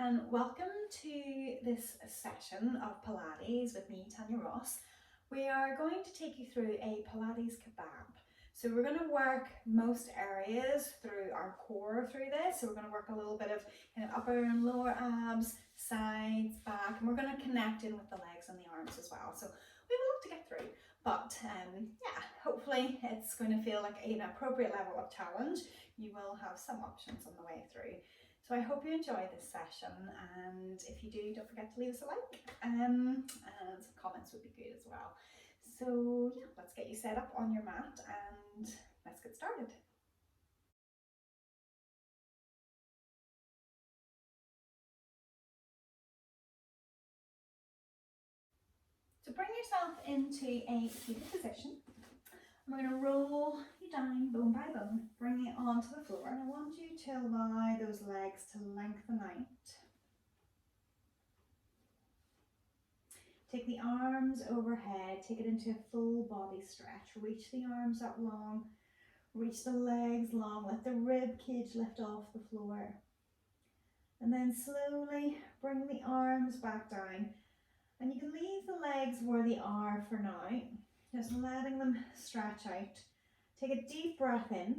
and welcome to this session of Pilates with me, Tanya Ross. We are going to take you through a Pilates Kebab. So we're going to work most areas through our core through this. So we're going to work a little bit of upper and lower abs, sides, back, and we're going to connect in with the legs and the arms as well. So we have a lot to get through, but yeah, hopefully it's going to feel like an appropriate level of challenge. You will have some options on the way through. So I hope you enjoy this session, and if you do, don't forget to leave us a like, and some comments would be good as well. So yeah, let's get you set up on your mat and let's get started. So bring yourself into a seated position. I'm going to roll you down bone by bone, bring it onto the floor, and I want you to allow those legs to lengthen out. Take the arms overhead, take it into a full body stretch. Reach the arms up long, reach the legs long, let the rib cage lift off the floor. And then slowly bring the arms back down. And you can leave the legs where they are for now, just letting them stretch out. Take a deep breath in.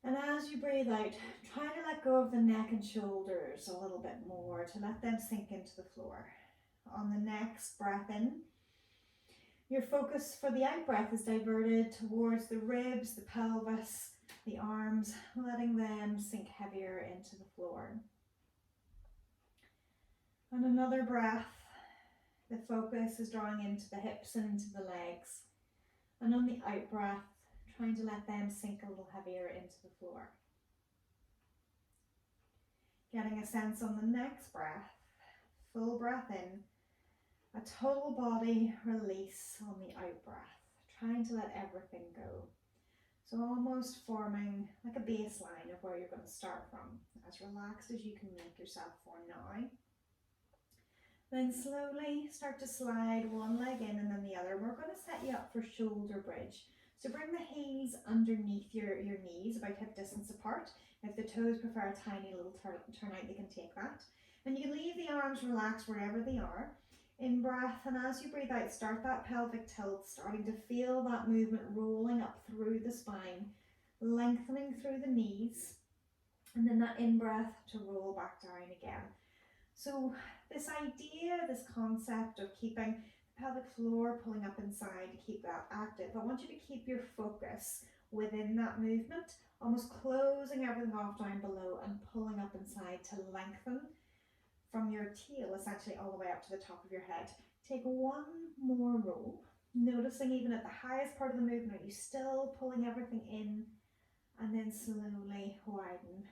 And as you breathe out, try to let go of the neck and shoulders a little bit more to let them sink into the floor. On the next breath in, your focus for the out breath is diverted towards the ribs, the pelvis, the arms, letting them sink heavier into the floor. And another breath, the focus is drawing into the hips and into the legs. And on the out breath, trying to let them sink a little heavier into the floor. Getting a sense on the next breath, full breath in, a total body release on the out breath, trying to let everything go. So almost forming like a baseline of where you're going to start from, as relaxed as you can make yourself for now. Then slowly start to slide one leg in and then the other. We're going to set you up for shoulder bridge. So bring the heels underneath your knees, about hip distance apart. If the toes prefer a tiny little turn out, you can take that. And you can leave the arms relaxed wherever they are. In breath, and as you breathe out, start that pelvic tilt, starting to feel that movement rolling up through the spine, lengthening through the knees, and then that in-breath to roll back down again. So this idea, this concept of keeping the pelvic floor pulling up inside to keep that active, I want you to keep your focus within that movement, almost closing everything off down below and pulling up inside to lengthen from your tail essentially all the way up to the top of your head. Take one more roll, noticing even at the highest part of the movement, are you still pulling everything in, and then slowly widen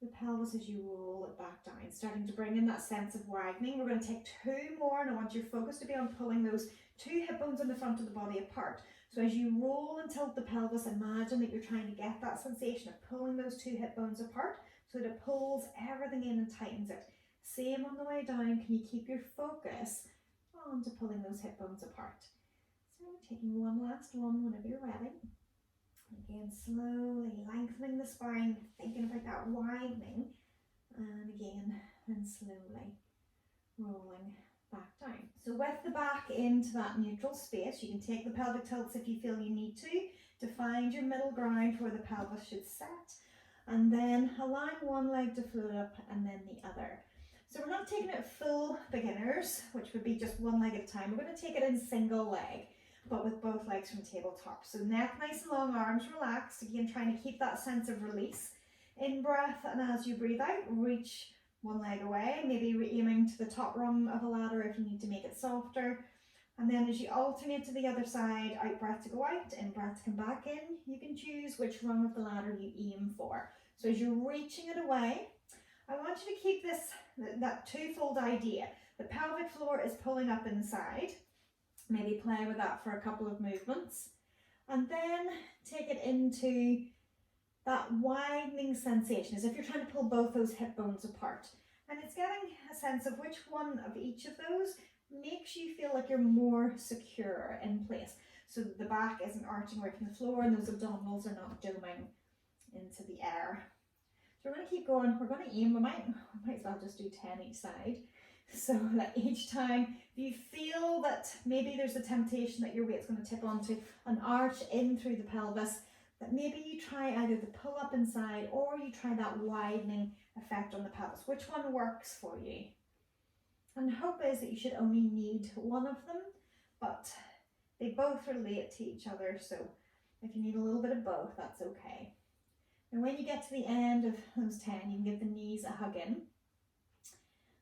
the pelvis as you roll it back down, starting to bring in that sense of widening. We're going to take two more, and I want your focus to be on pulling those two hip bones in the front of the body apart. So as you roll and tilt the pelvis, imagine that you're trying to get that sensation of pulling those two hip bones apart so that it pulls everything in and tightens it. Same on the way down, can you keep your focus on to pulling those hip bones apart? So taking one last one whenever you're ready. Again, slowly lengthening the spine, thinking about that widening, and again, and slowly rolling back down. So with the back into that neutral space, you can take the pelvic tilts if you feel you need to find your middle ground where the pelvis should set, and then allowing one leg to float up and then the other. So we're not taking it full beginners, which would be just one leg at a time. We're going to take it in single leg, but with both legs from tabletop. So neck nice and long, arms relaxed. Again, trying to keep that sense of release. In breath, and as you breathe out, reach one leg away, maybe aiming to the top rung of a ladder if you need to make it softer. And then as you alternate to the other side, out breath to go out, in breath to come back in, you can choose which rung of the ladder you aim for. So as you're reaching it away, I want you to keep that twofold idea. The pelvic floor is pulling up inside. Maybe play with that for a couple of movements. And then take it into that widening sensation, as if you're trying to pull both those hip bones apart. And it's getting a sense of which one of each of those makes you feel like you're more secure in place, so that the back isn't arching away from the floor and those abdominals are not doming into the air. So we're going to keep going. We're going to aim. We might as well just do 10 each side. So that each time, if you feel that maybe there's a temptation that your weight's going to tip onto an arch in through the pelvis, that maybe you try either the pull up inside or you try that widening effect on the pelvis. Which one works for you? And the hope is that you should only need one of them, but they both relate to each other. So if you need a little bit of both, that's okay. And when you get to the end of those 10, you can give the knees a hug in.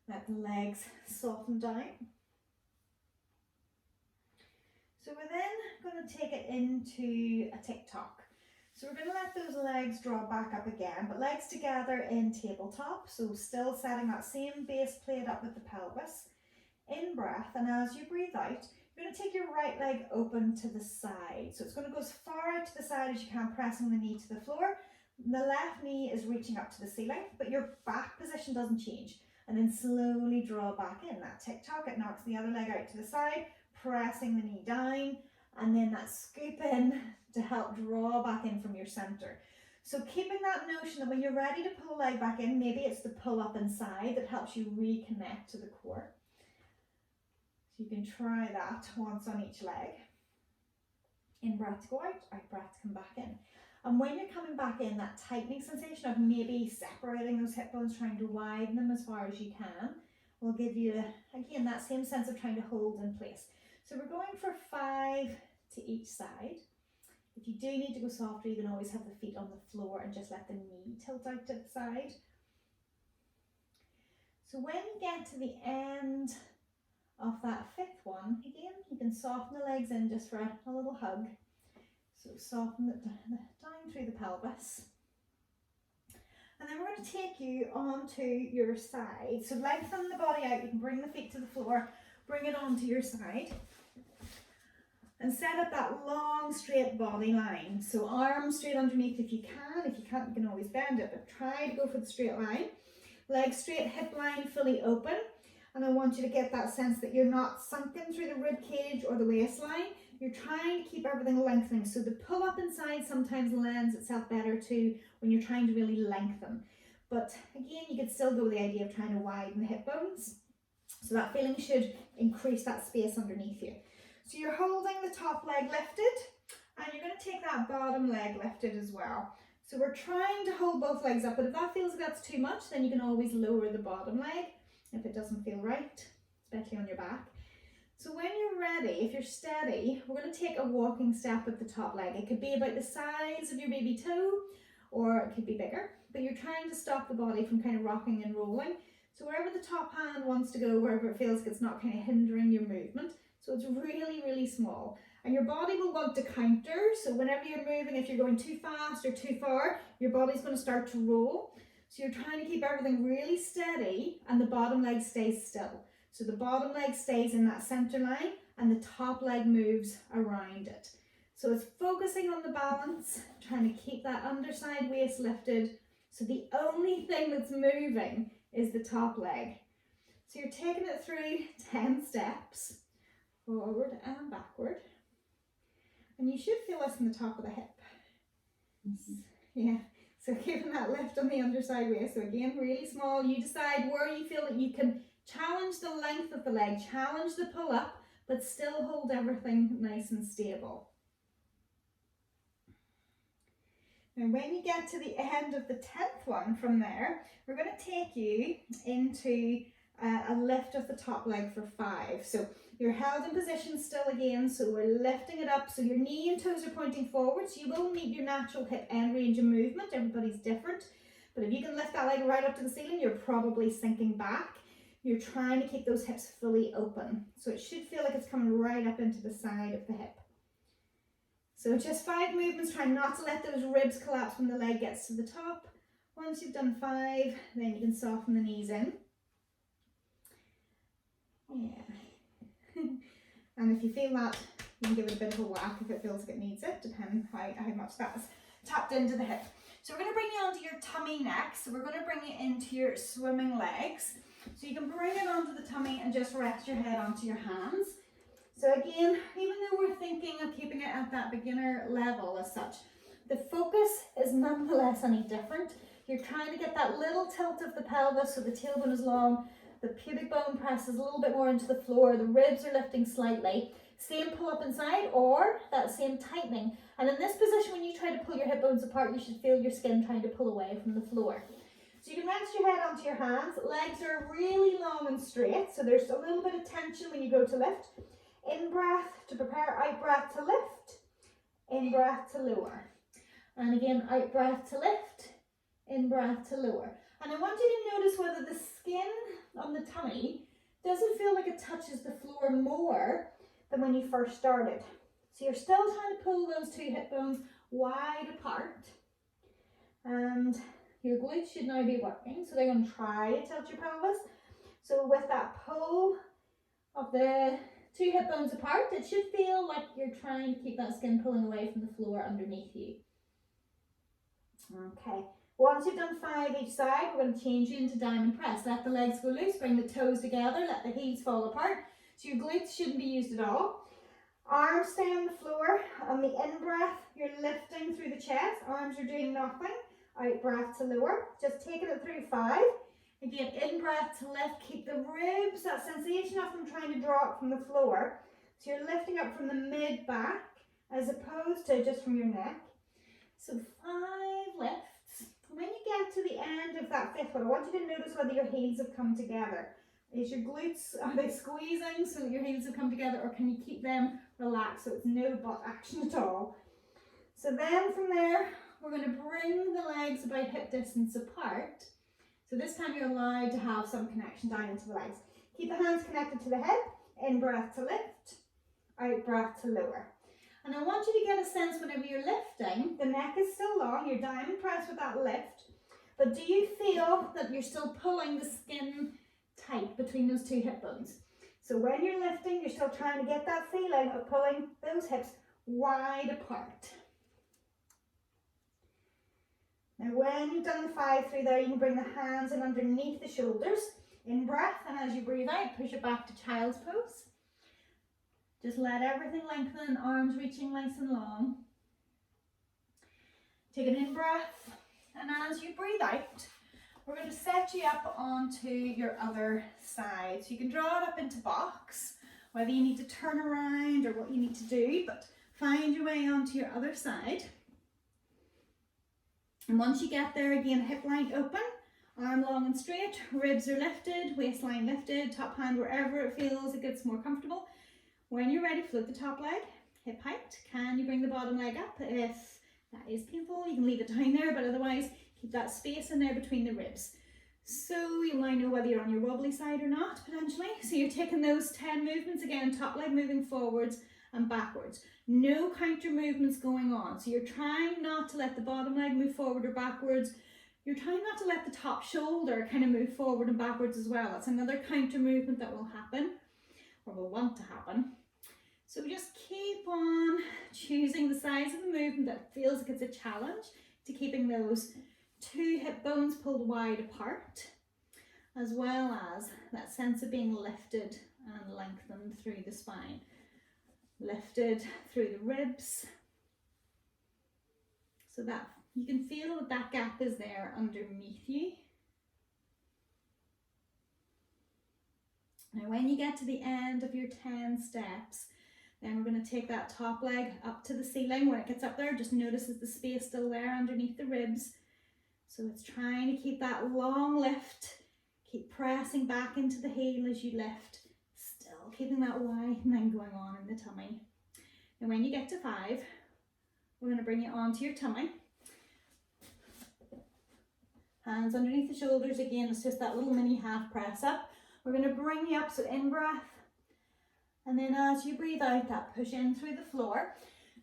Let the legs soften down. So we're then going to take it into a tick-tock. So we're going to let those legs draw back up again, but legs together in tabletop. So still setting that same base plate up with the pelvis. In breath, and as you breathe out, you're going to take your right leg open to the side. So it's going to go as far out to the side as you can, pressing the knee to the floor. The left knee is reaching up to the ceiling, but your back position doesn't change. And then slowly draw back in. That tick-tock, it knocks the other leg out to the side, pressing the knee down, and then that scoop in to help draw back in from your center. So keeping that notion that when you're ready to pull a leg back in, maybe it's the pull up inside that helps you reconnect to the core. So you can try that once on each leg. In breath to go out, out breath to come back in. And when you're coming back in, that tightening sensation of maybe separating those hip bones, trying to widen them as far as you can, will give you, again, that same sense of trying to hold in place. So we're going for 5 to each side. If you do need to go softer, you can always have the feet on the floor and just let the knee tilt out to the side. So when you get to the end of that 5th one, again, you can soften the legs in just for a little hug. So soften it down through the pelvis. And then we're going to take you onto your side. So lengthen the body out. You can bring the feet to the floor, bring it onto your side. And set up that long straight body line. So arms straight underneath if you can. If you can't, you can always bend it, but try to go for the straight line. Legs straight, hip line fully open. And I want you to get that sense that you're not sunken through the rib cage or the waistline. You're trying to keep everything lengthening. So the pull up inside sometimes lends itself better to when you're trying to really lengthen. But again, you could still go with the idea of trying to widen the hip bones. So that feeling should increase that space underneath you. So you're holding the top leg lifted and you're going to take that bottom leg lifted as well. So we're trying to hold both legs up, but if that feels like that's too much, then you can always lower the bottom leg if it doesn't feel right, especially on your back. So when you're ready, if you're steady, we're going to take a walking step with the top leg. It could be about the size of your baby toe, or it could be bigger, but you're trying to stop the body from kind of rocking and rolling. So wherever the top hand wants to go, wherever it feels like it's not kind of hindering your movement. So it's really, really small. And your body will want to counter. So whenever you're moving, if you're going too fast or too far, your body's going to start to roll. So you're trying to keep everything really steady and the bottom leg stays still. So the bottom leg stays in that center line and the top leg moves around it. So it's focusing on the balance, trying to keep that underside waist lifted. So the only thing that's moving is the top leg. So you're taking it through 10 steps, forward and backward. And you should feel this in the top of the hip. Yeah, so keeping that lift on the underside waist. So again, really small. You decide where you feel that you can challenge the length of the leg, challenge the pull up, but still hold everything nice and stable. Now when you get to the end of the 10th one from there, we're going to take you into a lift of the top leg for 5. So you're held in position still again, so we're lifting it up. So your knee and toes are pointing forward, so you will meet your natural hip end range of movement. Everybody's different. But if you can lift that leg right up to the ceiling, you're probably sinking back. You're trying to keep those hips fully open. So it should feel like it's coming right up into the side of the hip. So just 5 movements, try not to let those ribs collapse when the leg gets to the top. Once you've done 5, then you can soften the knees in. Yeah. And if you feel that, you can give it a bit of a whack if it feels like it needs it, depending how much that's tapped into the hip. So we're going to bring you onto your tummy next. So we're going to bring you into your swimming legs. So you can bring it onto the tummy and just rest your head onto your hands. So again, even though we're thinking of keeping it at that beginner level as such, the focus is nonetheless any different. You're trying to get that little tilt of the pelvis so the tailbone is long, the pubic bone presses a little bit more into the floor, the ribs are lifting slightly. Same pull up inside or that same tightening. And in this position, when you try to pull your hip bones apart, you should feel your skin trying to pull away from the floor. So you can rest your head onto your hands. Legs are really long and straight, so there's a little bit of tension when you go to lift. In breath to prepare, out breath to lift, in breath to lower. And again, out breath to lift, in breath to lower. And I want you to notice whether the skin on the tummy doesn't feel like it touches the floor more than when you first started. So you're still trying to pull those two hip bones wide apart. And your glutes should now be working. So they're going to try to tilt your pelvis. So with that pull of the two hip bones apart, it should feel like you're trying to keep that skin pulling away from the floor underneath you. Okay. Once you've done 5 each side, we're going to change you into diamond press. Let the legs go loose, bring the toes together, let the heels fall apart. So your glutes shouldn't be used at all. Arms stay on the floor. On the in breath, you're lifting through the chest. Arms are doing nothing. Out breath to lower. Just taking it through 5. Again, in breath to lift. Keep the ribs, that sensation of them trying to draw up from the floor. So you're lifting up from the mid back as opposed to just from your neck. So 5 lifts. When you get to the end of that 5th one, I want you to notice whether your heels have come together. Is your glutes, are they squeezing so that your heels have come together, or can you keep them relaxed so it's no butt action at all? So then from there, we're going to bring the legs about hip distance apart. So this time you're allowed to have some connection down into the legs. Keep the hands connected to the hip, in breath to lift, out breath to lower. And I want you to get a sense whenever you're lifting, the neck is still long, you're diamond press with that lift, but do you feel that you're still pulling the skin tight between those two hip bones? So when you're lifting, you're still trying to get that feeling of pulling those hips wide apart. Now when you've done the 5 through there, you can bring the hands in underneath the shoulders, in breath, and as you breathe out, push it back to child's pose. Just let everything lengthen, arms reaching nice and long. Take an in breath, and as you breathe out, we're going to set you up onto your other side. So you can draw it up into box, whether you need to turn around or what you need to do, but find your way onto your other side. And once you get there, again, hip line open, arm long and straight, ribs are lifted, waistline lifted, top hand wherever it feels it gets more comfortable. When you're ready, float the top leg, hip height. Can you bring the bottom leg up? If that is painful, you can leave it down there, but otherwise keep that space in there between the ribs. So you'll now know whether you're on your wobbly side or not, potentially. So you're taking those 10 movements again, top leg moving forwards and backwards. No counter movements going on. So you're trying not to let the bottom leg move forward or backwards. You're trying not to let the top shoulder kind of move forward and backwards as well. That's another counter movement that will happen, or will want to happen. So just keep on choosing the size of the movement that feels like it's a challenge to keeping those two hip bones pulled wide apart, as well as that sense of being lifted and lengthened through the spine. Lifted through the ribs, so that you can feel that that gap is there underneath you. Now when you get to the end of your 10 steps, then we're going to take that top leg up to the ceiling. When it gets up there, just notice is the space still there underneath the ribs. So it's trying to keep that long lift, keep pressing back into the heel as you lift, still keeping that widening going on in the tummy. And when you get to 5, we're going to bring you onto your tummy. Hands underneath the shoulders. Again, it's just that little mini half press up. We're going to bring you up, so in breath. And then as you breathe out, that push in through the floor.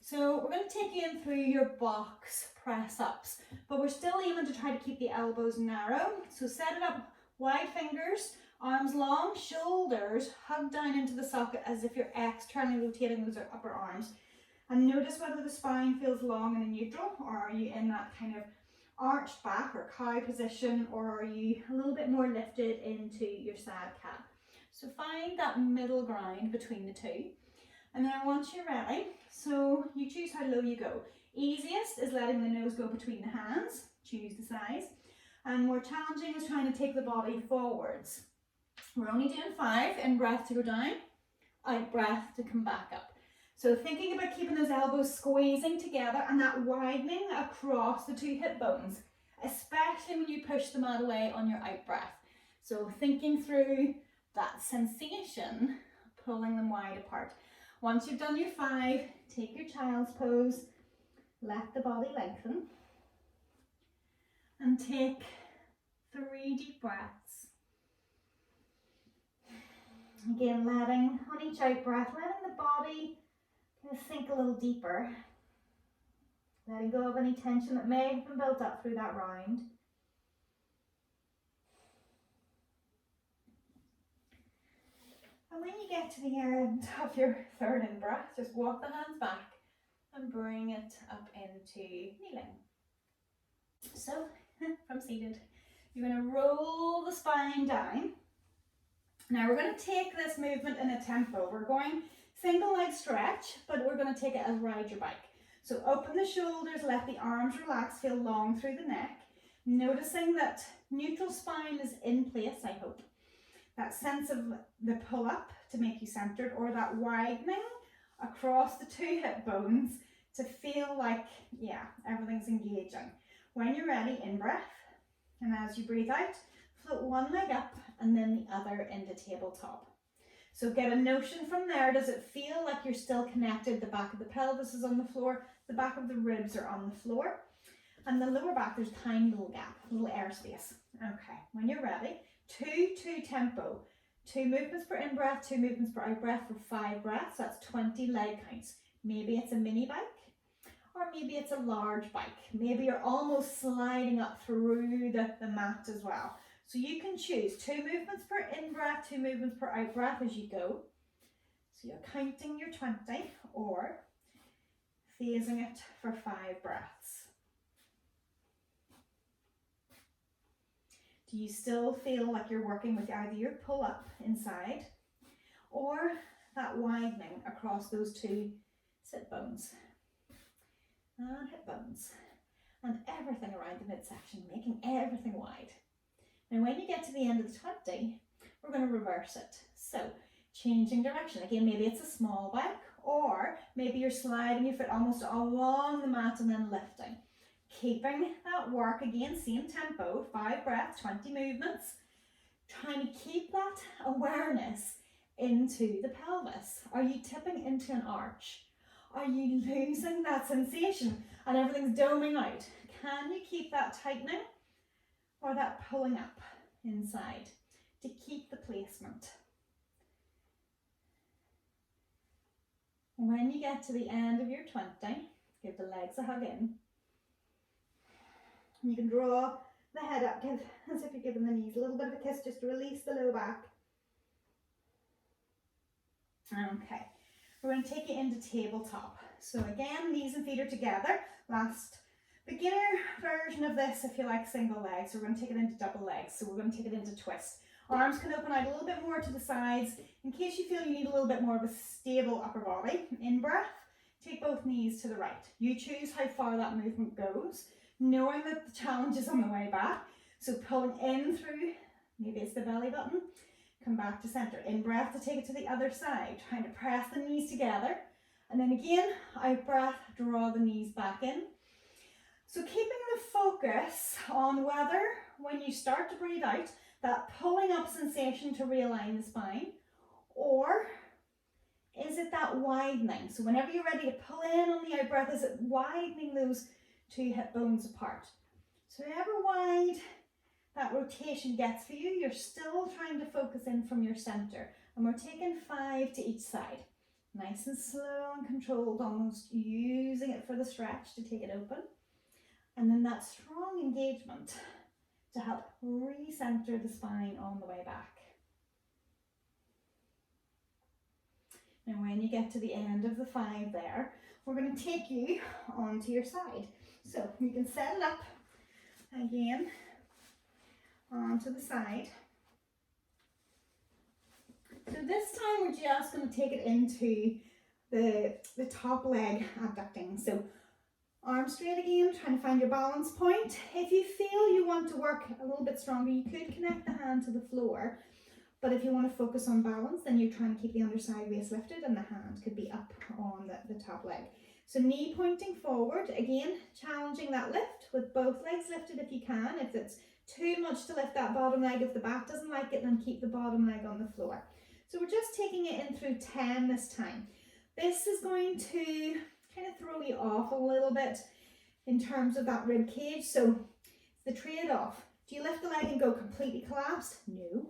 So we're going to take you in through your box press ups, but we're still aiming to try to keep the elbows narrow. So set it up, wide fingers, arms long, shoulders hug down into the socket as if you're externally rotating those upper arms. And notice whether the spine feels long and in neutral, or are you in that kind of arched back or cow position, or are you a little bit more lifted into your sad cat. So find that middle ground between the two. And then once you're ready, so you choose how low you go. Easiest is letting the nose go between the hands, choose the size. And more challenging is trying to take the body forwards. We're only doing 5, in breath to go down, out breath to come back up. So thinking about keeping those elbows squeezing together and that widening across the 2 hip bones, especially when you push the mat away on your out breath. So thinking through that sensation, pulling them wide apart. Once you've done your 5, take your child's pose, let the body lengthen, and take 3 deep breaths. Again, letting, on each out breath, letting the body kind of sink a little deeper. Letting go of any tension that may have been built up through that round. And when you get to the end of your 3rd in-breath, just walk the hands back and bring it up into kneeling. So, from seated, you're going to roll the spine down. Now we're going to take this movement in a tempo. We're going single leg stretch, but we're going to take it as ride your bike. So open the shoulders, let the arms relax, feel long through the neck. Noticing that neutral spine is in place, I hope. That sense of the pull up to make you centered, or that widening across the 2 hip bones to feel like, yeah, everything's engaging. When you're ready, in breath, and as you breathe out, float one leg up and then the other into tabletop. So get a notion from there. Does it feel like you're still connected? The back of the pelvis is on the floor, the back of the ribs are on the floor, and the lower back, there's a tiny little gap, a little airspace. Okay, when you're ready, 2-2 tempo. 2 movements per in-breath, 2 movements per out-breath for 5 breaths. That's 20 leg counts. Maybe it's a mini bike, or maybe it's a large bike. Maybe you're almost sliding up through the mat as well. So you can choose 2 movements per in-breath, 2 movements per out-breath as you go. So you're counting your 20 or phasing it for 5 breaths. Do you still feel like you're working with either your pull-up inside or that widening across those 2 sit bones and hip bones and everything around the midsection, making everything wide? Now when you get to the end of the 20, we're going to reverse it. So changing direction. Again, maybe it's a small bike, or maybe you're sliding your foot almost along the mat and then lifting. Keeping that work, again, same tempo, 5 breaths, 20 movements. Trying to keep that awareness into the pelvis. Are you tipping into an arch? Are you losing that sensation and everything's doming out? Can you keep that tightening or that pulling up inside to keep the placement? When you get to the end of your 20, give the legs a hug in. You can draw the head up, give as if you're giving the knees a little bit of a kiss just to release the low back. Okay, we're going to take it into tabletop. So again, knees and feet are together. Last beginner version of this, if you like, single legs. So we're going to take it into double legs. So we're going to take it into twist. Arms can open out a little bit more to the sides in case you feel you need a little bit more of a stable upper body. In breath, take both knees to the right. You choose how far that movement goes, knowing that the challenge is on the way back. So pulling in through, maybe it's the belly button, come back to center. In breath to take it to the other side, trying to press the knees together. And then again, out breath, draw the knees back in. So keeping the focus on whether, when you start to breathe out, that pulling up sensation to realign the spine, or is it that widening? So whenever you're ready to pull in on the out breath, is it widening those 2 hip bones apart? So however wide that rotation gets for you, you're still trying to focus in from your center. And we're taking 5 to each side. Nice and slow and controlled, almost using it for the stretch to take it open. And then that strong engagement to help recenter the spine on the way back. And when you get to the end of the 5 there, we're going to take you onto your side. So you can set it up again onto the side. So this time we're just going to take it into the top leg abducting. So Arms straight again, trying to find your balance point. If you feel you want to work a little bit stronger, you could connect the hand to the floor. But if you want to focus on balance, then you're trying to keep the underside waist lifted and the hand could be up on the top leg. So knee pointing forward, again, challenging that lift with both legs lifted if you can. If it's too much to lift that bottom leg, if the back doesn't like it, then keep the bottom leg on the floor. So we're just taking it in through 10 this time. This is going to kind of throw you off a little bit in terms of that rib cage. So the trade-off. Do you lift the leg and go completely collapsed? No.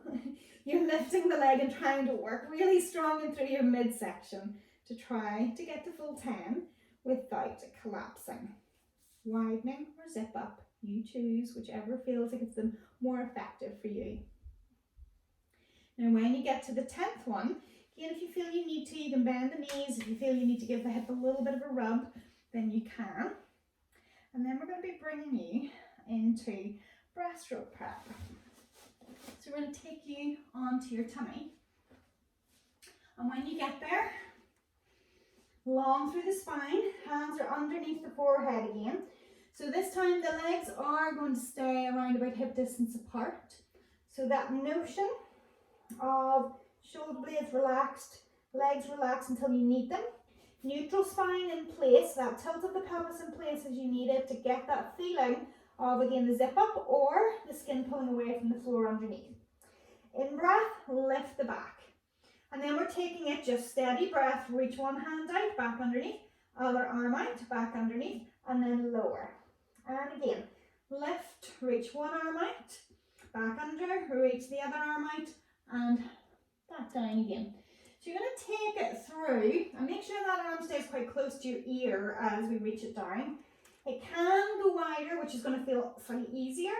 You're lifting the leg and trying to work really strong and through your midsection to try to get to full 10 without collapsing. Widening or zip up, you choose whichever feels like it's the more effective for you. Now when you get to the 10th one, again, if you feel you need to, you can bend the knees. If you feel you need to give the hip a little bit of a rub, then you can. And then we're going to be bringing you into Breaststroke Prep. So we're going to take you onto your tummy. And when you get there, long through the spine, hands are underneath the forehead again. So this time the legs are going to stay around about hip distance apart. So that notion of shoulder blades relaxed, legs relaxed until you need them. Neutral spine in place, that tilt of the pelvis in place as you need it to get that feeling of, again, the zip up or the skin pulling away from the floor underneath. In breath, lift the back. And then we're taking it just steady breath, reach one hand out, back underneath, other arm out, back underneath, and then lower. And again, lift, reach one arm out, back under, reach the other arm out, and back down again. So you're going to take it through and make sure that arm stays quite close to your ear as we reach it down. It can go wider, which is going to feel slightly easier.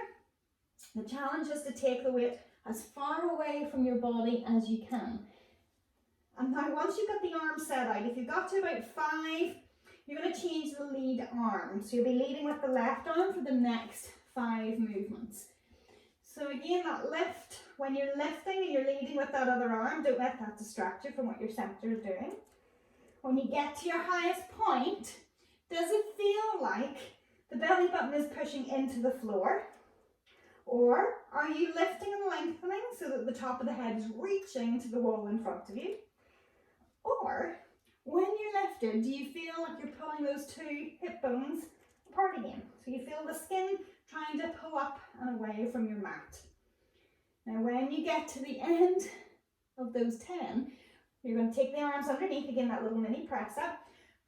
The challenge is to take the weight as far away from your body as you can. And now once you've got the arm set out, if you've got to about 5, you're going to change the lead arm. So you'll be leading with the left arm for the next 5 movements. So again, that lift, when you're lifting and you're leading with that other arm, don't let that distract you from what your center is doing. When you get to your highest point, does it feel like the belly button is pushing into the floor? Or are you lifting and lengthening so that the top of the head is reaching to the wall in front of you? Or when you're lifted, do you feel like you're pulling those 2 hip bones apart again? So you feel the skin trying to pull up and away from your mat. Now when you get to the end of those 10, you're going to take the arms underneath, again that little mini press up,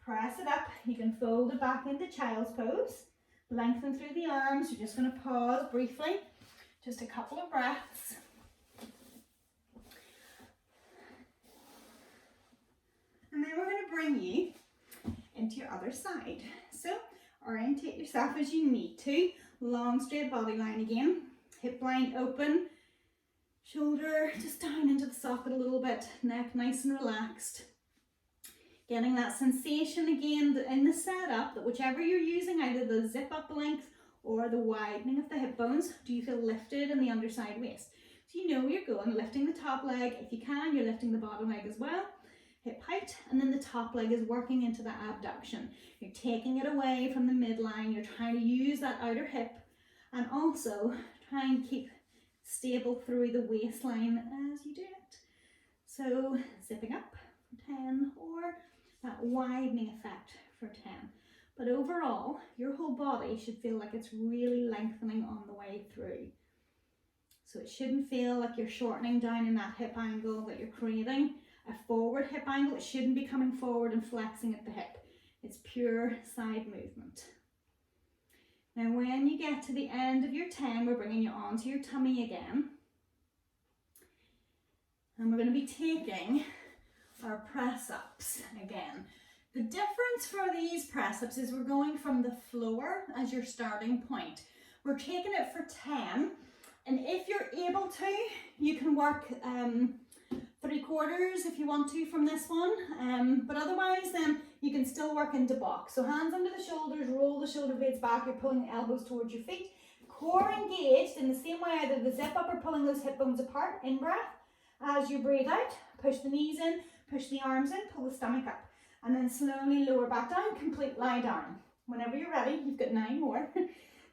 press it up, you can fold it back into child's pose, lengthen through the arms. You're just going to pause briefly, just a couple of breaths. And then we're going to bring you into your other side. So orientate yourself as you need to. Long straight body line again. Hip line open. Shoulder just down into the socket a little bit. Neck nice and relaxed. Getting that sensation again in the setup that whichever you're using, either the zip up length or the widening of the hip bones, do you feel lifted in the underside waist? So you know where you're going, lifting the top leg. If you can, you're lifting the bottom leg as well. Hip height, and then the top leg is working into the abduction. You're taking it away from the midline. You're trying to use that outer hip and also try and keep stable through the waistline as you do it. So zipping up for 10 or that widening effect for 10. But overall, your whole body should feel like it's really lengthening on the way through. So it shouldn't feel like you're shortening down in that hip angle that you're creating. A forward hip angle, it shouldn't be coming forward and flexing at the hip. It's pure side movement. Now when you get to the end of your 10, we're bringing you onto your tummy again. And we're going to be taking our press ups again. The difference for these press ups is we're going from the floor as your starting point. We're taking it for 10. And if you're able to, you can work 3/4 if you want to from this one, but otherwise then you can still work into box. So hands under the shoulders, roll the shoulder blades back, you're pulling the elbows towards your feet, core engaged in the same way, either the zip up or pulling those hip bones apart in breath. As you breathe out, push the knees in, push the arms in, pull the stomach up, and then slowly lower back down, complete lie down. Whenever you're ready, you've got 9 more.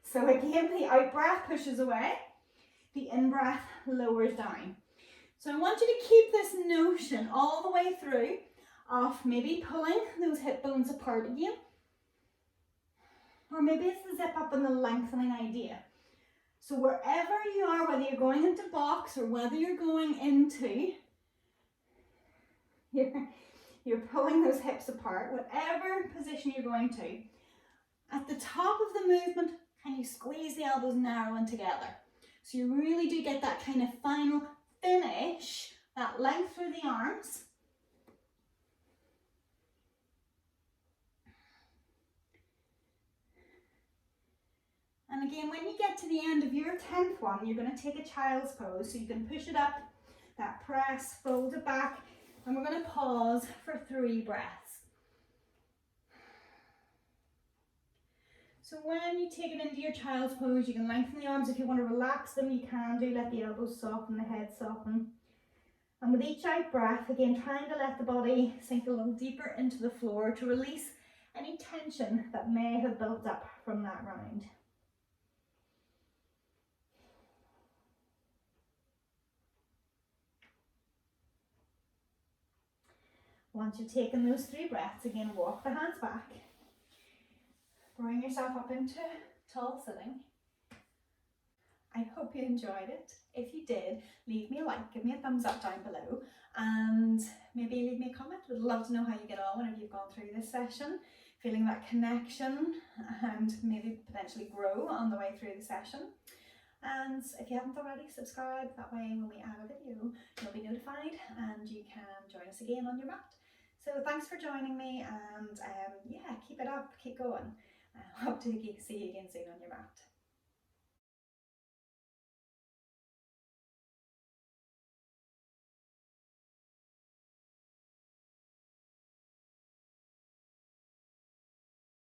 So again, the out breath pushes away, the in breath lowers down. So I want you to keep this notion all the way through of maybe pulling those hip bones apart again. Or maybe it's the zip up and the lengthening idea. So wherever you are, whether you're going into box or whether you're going into, you're pulling those hips apart, whatever position you're going to, at the top of the movement, can you squeeze the elbows narrow and together? So you really do get that kind of final finish, that length through the arms. And again, when you get to the end of your 10th one, you're going to take a child's pose. So you can push it up, that press, fold it back, and we're going to pause for 3 breaths. So when you take it into your child's pose, you can lengthen the arms. If you want to relax them, you can do. Let the elbows soften, the head soften. And with each out breath, again, trying to let the body sink a little deeper into the floor to release any tension that may have built up from that round. Once you've taken those 3 breaths, again, walk the hands back. Bring yourself up into tall sitting. I hope you enjoyed it. If you did, leave me a like, give me a thumbs up down below, and maybe leave me a comment. Would love to know how you get on whenever you've gone through this session, feeling that connection and maybe potentially grow on the way through the session. And if you haven't already, subscribe. That way when we add a video, you'll be notified and you can join us again on your mat. So thanks for joining me, and yeah, keep it up, keep going. I hope to see you again soon on your mat.